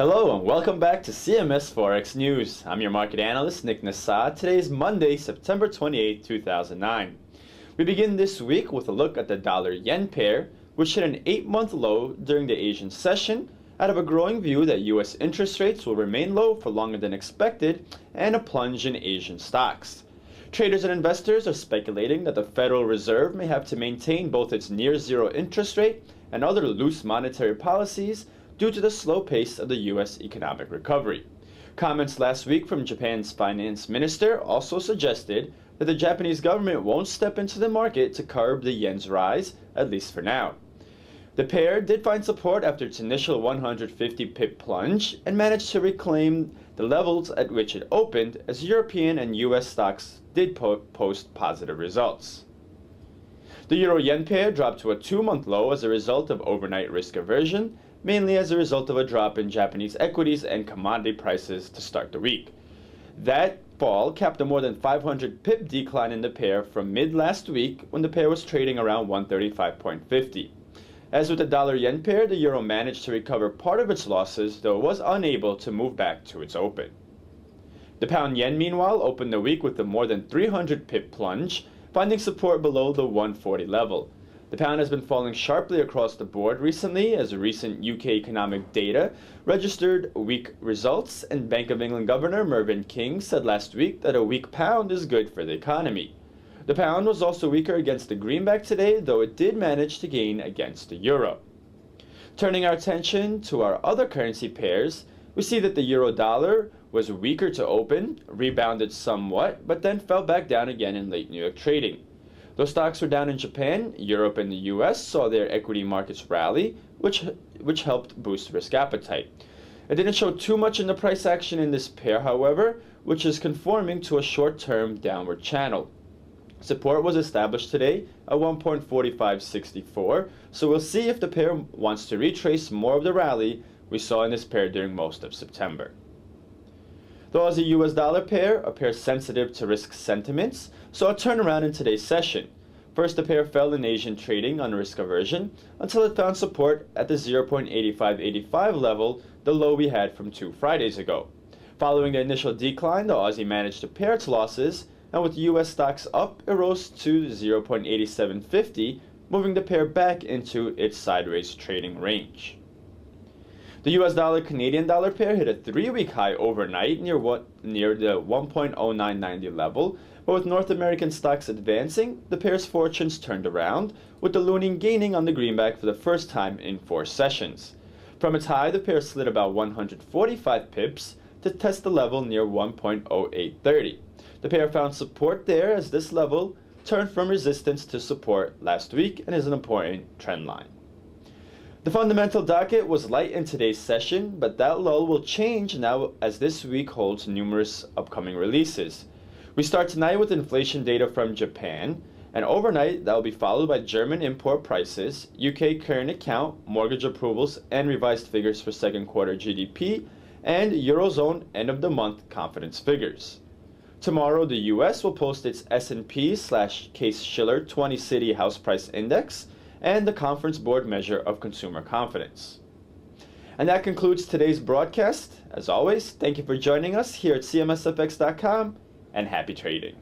Hello and welcome back to CMS Forex News. I'm your market analyst, Nick Nassad. Today is Monday, September 28, 2009. We begin this week with a look at the dollar-yen pair, which hit an 8-month low during the Asian session out of a growing view that U.S. interest rates will remain low for longer than expected and a plunge in Asian stocks. Traders and investors are speculating that the Federal Reserve may have to maintain both its near-zero interest rate and other loose monetary policies due to the slow pace of the U.S. economic recovery. Comments last week from Japan's finance minister also suggested that the Japanese government won't step into the market to curb the yen's rise, at least for now. The pair did find support after its initial 150 pip plunge and managed to reclaim the levels at which it opened as European and U.S. stocks did post positive results. The euro-yen pair dropped to a 2-month low as a result of overnight risk aversion, mainly as a result of a drop in Japanese equities and commodity prices to start the week. That fall capped a more than 500 pip decline in the pair from mid last week when the pair was trading around 135.50. As with the dollar-yen pair, the euro managed to recover part of its losses, though it was unable to move back to its open. The pound-yen, meanwhile, opened the week with a more than 300 pip plunge, finding support below the 140 level. The pound has been falling sharply across the board recently as recent UK economic data registered weak results, and Bank of England Governor Mervyn King said last week that a weak pound is good for the economy. The pound was also weaker against the greenback today, though it did manage to gain against the euro. Turning our attention to our other currency pairs, we see that the euro-dollar was weaker to open, rebounded somewhat, but then fell back down again in late New York trading. Though stocks were down in Japan, Europe and the US saw their equity markets rally, which helped boost risk appetite. It didn't show too much in the price action in this pair, however, which is conforming to a short-term downward channel. Support was established today at 1.4564, so we'll see if the pair wants to retrace more of the rally we saw in this pair during most of September. The Aussie-US dollar pair, a pair sensitive to risk sentiments, saw a turnaround in today's session. First, the pair fell in Asian trading on risk aversion until it found support at the 0.8585 level, the low we had from 2 Fridays ago. Following the initial decline, the Aussie managed to pare its losses, and with US stocks up, it rose to 0.8750, moving the pair back into its sideways trading range. The US dollar-Canadian dollar pair hit a 3-week high overnight near the 1.0990 level, but with North American stocks advancing, the pair's fortunes turned around, with the loonie gaining on the greenback for the first time in 4 sessions. From its high, the pair slid about 145 pips to test the level near 1.0830. The pair found support there as this level turned from resistance to support last week and is an important trend line. The fundamental docket was light in today's session, but that lull will change now as this week holds numerous upcoming releases. We start tonight with inflation data from Japan, and overnight that will be followed by German import prices, UK current account, mortgage approvals, and revised figures for second quarter GDP, and Eurozone end-of-the-month confidence figures. Tomorrow, the US will post its S&P/Case-Shiller 20-City House Price Index, and the Conference Board measure of consumer confidence. And that concludes today's broadcast. As always, thank you for joining us here at CMSFX.com, and happy trading.